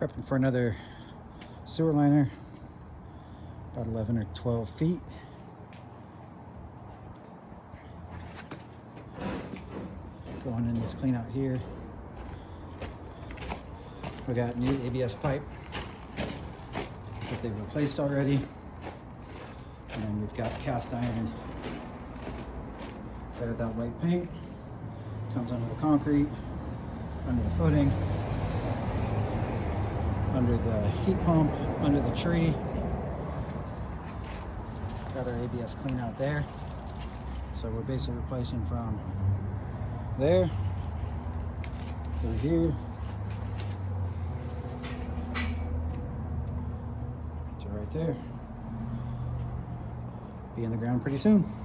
Prepping for another sewer liner, about 11 or 12 feet. Going in this clean out here. We got new ABS pipe that they've replaced already. And then we've got cast iron there with that white paint. Comes under the concrete, under the footing, under the heat pump, under the tree. Got our ABS clean out there. So we're basically replacing from there through here to right there. Be in the ground pretty soon.